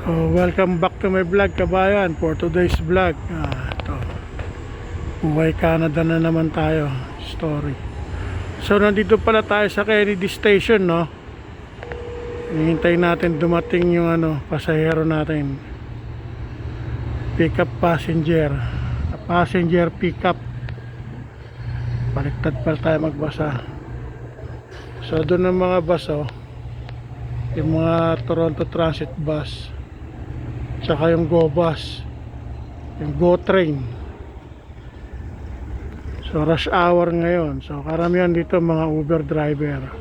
So, welcome back to my vlog, kabayan. For today's vlog, ito, Buhay Canada na naman tayo. Story. So, nandito pala tayo sa Kennedy Station, no? Hihintay natin dumating yung pasahero natin. Pick up passenger. Passenger pick up. Baliktad pala tayo magbasa. So, doon ang mga bus, yung mga Toronto Transit bus, tsaka yung Go Bus, yung Go Train. So rush hour ngayon, so karamihan dito mga Uber driver.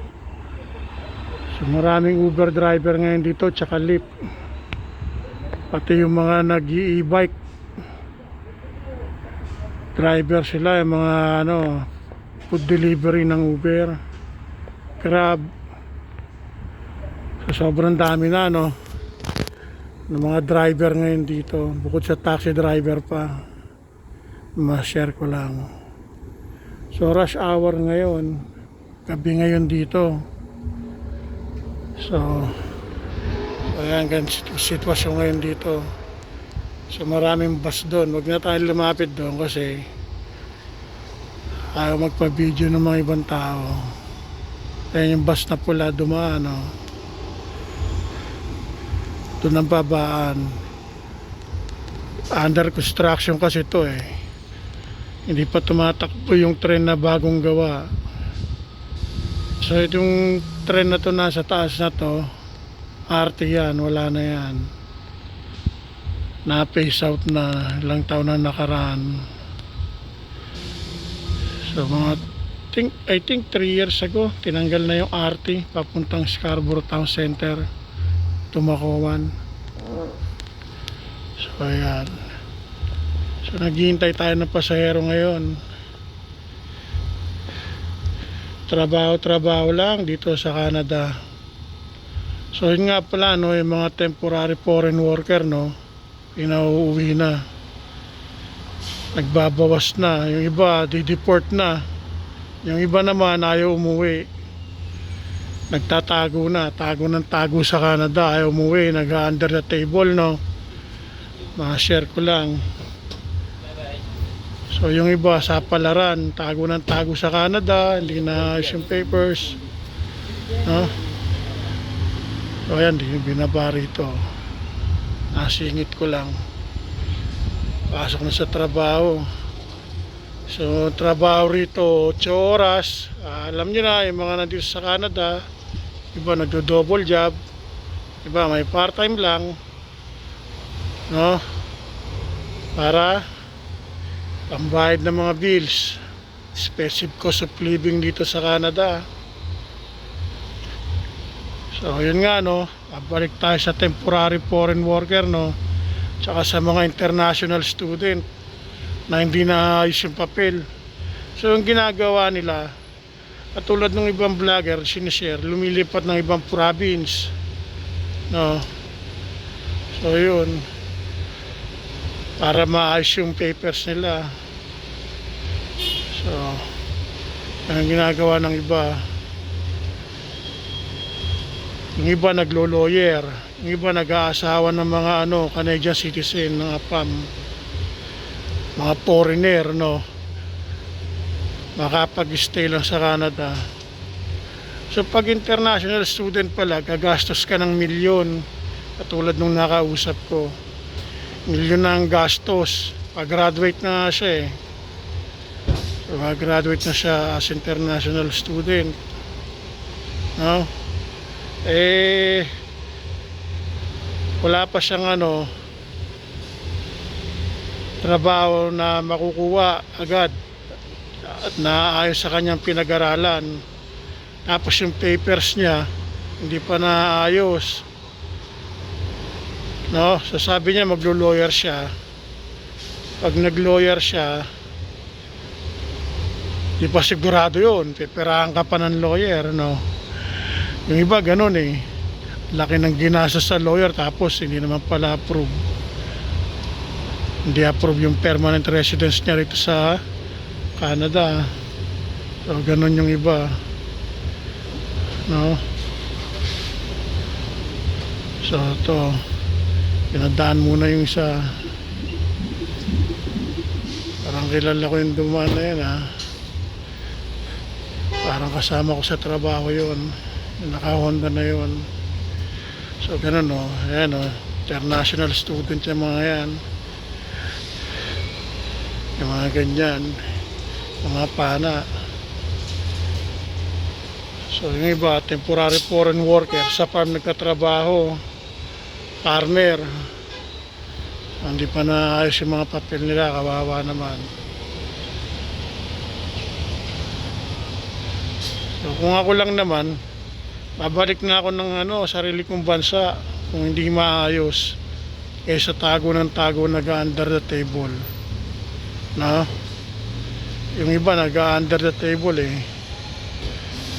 So maraming Uber driver ngayon dito, tsaka Lyft, pati yung mga nag-e-bike driver sila, yung mga food delivery ng Uber, Grab. So sobrang dami na ng mga driver ngayon dito, bukod sa taxi driver pa. Ma-share ko lang. So rush hour ngayon, gabi ngayon dito. So ayan, sitwasyon ngayon dito. So maraming bus doon. Huwag na tayo lumapit doon kasi ayaw magpa-video ng mga ibang tao. Ayan yung bus na pula dumaan, ito ng babaan. Under construction kasi ito hindi pa tumatakbo yung tren na bagong gawa. So itong tren na to nasa taas na to, RT yan, wala na yan, na phase out na ilang taon na nakaraan. So I think 3 years ago tinanggal na yung RT papuntang Scarborough Town Center, Tumacowan. So ayan, so naghihintay tayo ng pasahero ngayon. Trabaho lang dito sa Canada. So yun nga pala, yung mga temporary foreign worker, pinauuwi na, nagbabawas na. Yung iba di-deport na, yung iba naman ayaw umuwi, nagtatago na, tago sa Canada, ayaw umuwi, nag-under the table, ma-share ko lang. So yung iba sa palaran, tago sa Canada, hindi na yung papers, so ayan, binaba rito, nasingit ko lang, pasok na sa trabaho. So trabaho rito 8 oras. Alam nyo na, yung mga nandito sa Canada, iba nagdo-double job, iba may part-time lang, para pambayad ng mga bills, expensive cost of living dito sa Canada. So yun nga, balik tayo sa temporary foreign worker, tsaka sa mga international student na hindi naayos yung papel. So yung ginagawa nila, katulad ng ibang vlogger sinishare, lumilipat ng ibang province, so yun, para maayos yung papers nila. So ang ginagawa ng iba, yung iba naglo-lawyer, yung iba nag-aasawa ng mga Canadian citizen, mga PAM, mga foreigner, makapag-stay lang sa Canada. So pag international student pala, gagastos ka ng milyon, katulad nung nakausap ko, milyon na ang gastos. Pag-graduate na siya so pag-graduate na siya as international student, wala pa siyang trabaho na makukuha agad at naayos sa kanyang pinag-aralan, tapos yung papers niya hindi pa naayos, so sabi niya maglo-lawyer siya. Pag nag-lawyer siya, di pa sigurado yun, pipirahan ka pa ng lawyer, yung iba ganun laki ng ginastos sa lawyer, tapos hindi naman pala approve, hindi approve yung permanent residence niya rito sa Canada. So ganun yung iba, so to Pinadaan muna yung isa. Parang kilala ko yung dumaan na yan, ha. Parang kasama ko sa trabaho yun. Yung naka-Honda na yun. So ganun, no. Ayan, no. International student yung mga yan. Yung mga ganyan. Mga pana. So yung iba, temporary foreign worker sa farm nagkatrabaho. Farmer. Hindi pa naayos yung mga papel nila, kawawa naman. So kung ako lang naman, babalik na ako ng sarili kong bansa kung hindi maayos. Kaysa tago ng tago nag-under the table. No? Yung iba nag-under the table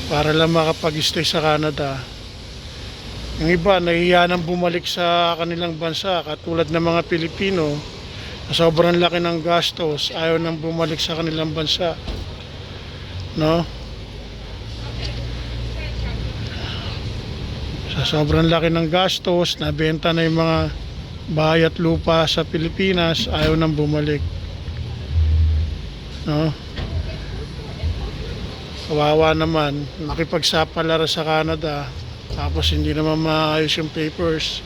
para lang makapag-stay sa Canada. Yung iba nahihiya nang bumalik sa kanilang bansa, katulad ng mga Pilipino na sobrang laki ng gastos, ayaw nang bumalik sa kanilang bansa. No? Sa sobrang laki ng gastos, nabenta na yung mga bahay at lupa sa Pilipinas, ayaw nang bumalik. No? Kawawa naman, makipagsapalaran sa Canada, tapos hindi naman maayos yung papers.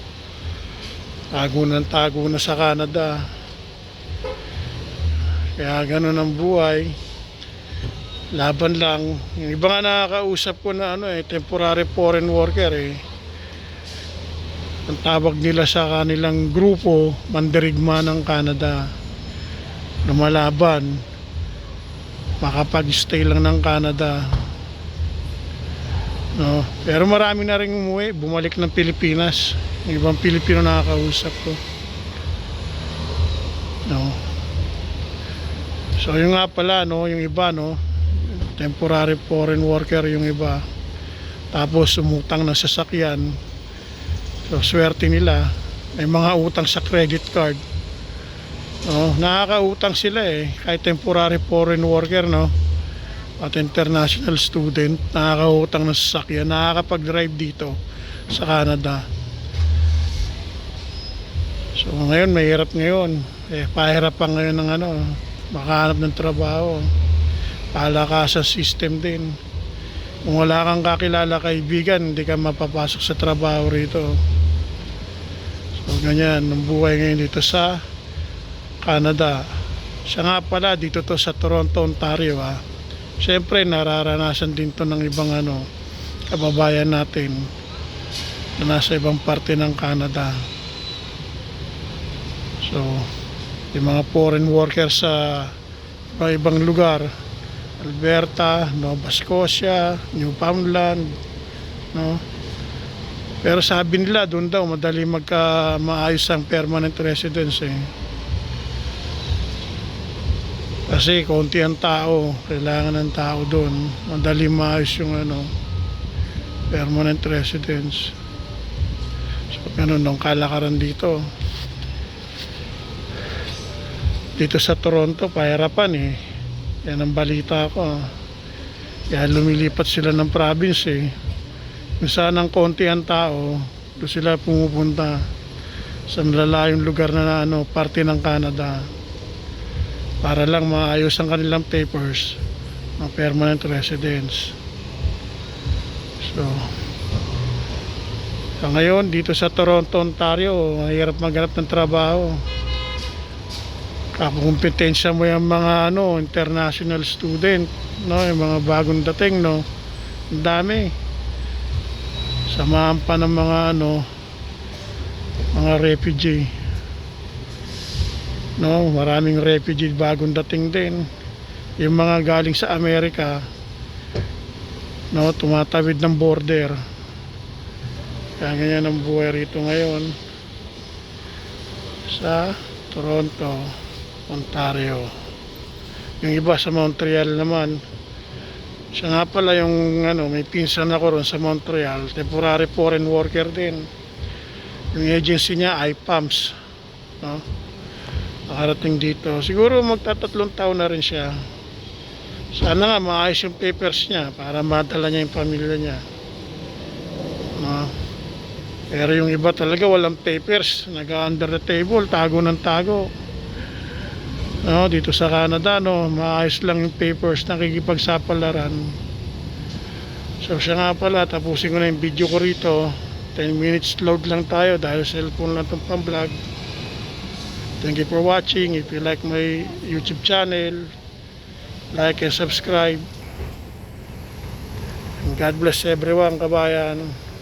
Tago na sa Canada. Kaya ganun ang buhay. Laban lang. Yung iba nga nakakausap ko na temporary foreign worker Ang tawag nila sa kanilang grupo, mandirigma ng Canada. Lumalaban. Makapag-stay lang ng Canada. No, pero marami na rin umuwi, bumalik ng Pilipinas. Yung ibang Pilipino nakakausap ko. No. So yung nga pala, yung iba, temporary foreign worker yung iba. Tapos umutang ng sasakyan. So swerte nila, may mga utang sa credit card. No, nakakautang sila kahit temporary foreign worker, at international student, nakakautang ng sasakyan, nakakapag-drive dito sa Canada. So ngayon, mahirap ngayon. Pahirap pa ngayon ng makahanap ng trabaho. Palakasan system din. Kung wala kang kakilala kaibigan, hindi ka mapapasok sa trabaho rito. So ganyan, ang buhay ngayon dito sa Canada. Siya nga pala, dito to sa Toronto, Ontario, Siyempre nararanasan din to ng ibang kababayan natin na nasa ibang parte ng Canada. So yung mga foreign workers sa ibang lugar, Alberta, Nova Scotia, Newfoundland, pero sabi nila doon daw madali maayos ang permanent residence kasi konti ang tao, kailangan ng tao doon, madali maayos yung permanent residence. So ganun ang kalakaran dito sa Toronto. Pahirapan yan ang balita ko. Kaya lumilipat sila ng province kung saan ang konti ang tao, doon sila pumupunta sa malalayong lugar na parte ng Canada para lang maayos ang kanilang papers ng permanent residence. So ngayon dito sa Toronto, Ontario, mahirap maghanap ng trabaho. Kakumpetensya mo yung mga international student, yung mga bagong dating, ang dami. Samahan pa ng mga mga refugee. Maraming refugee bagong dating din. Yung mga galing sa Amerika, tumatawid ng border. Kaya ganyan ang buhay rito ngayon sa Toronto, Ontario. Yung iba sa Montreal naman, siya nga pala yung may pinsan ako ron sa Montreal, temporary foreign worker din. Yung agency niya IPAMS, nakarating dito. Siguro magtatatlong taon na rin siya. Sana nga maayos yung papers niya para madala niya yung pamilya niya. Pero yung iba talaga walang papers, nag-under the table, tago ng tago. No, dito sa Canada, no, maayos lang yung papers, nakikipagsapalaran. So siya nga pala, tapusin ko na yung video ko rito. 10 minutes load lang tayo dahil cellphone lang itong pang-vlog. Thank you for watching. If you like my YouTube channel, like and subscribe. And God bless everyone, kabayan.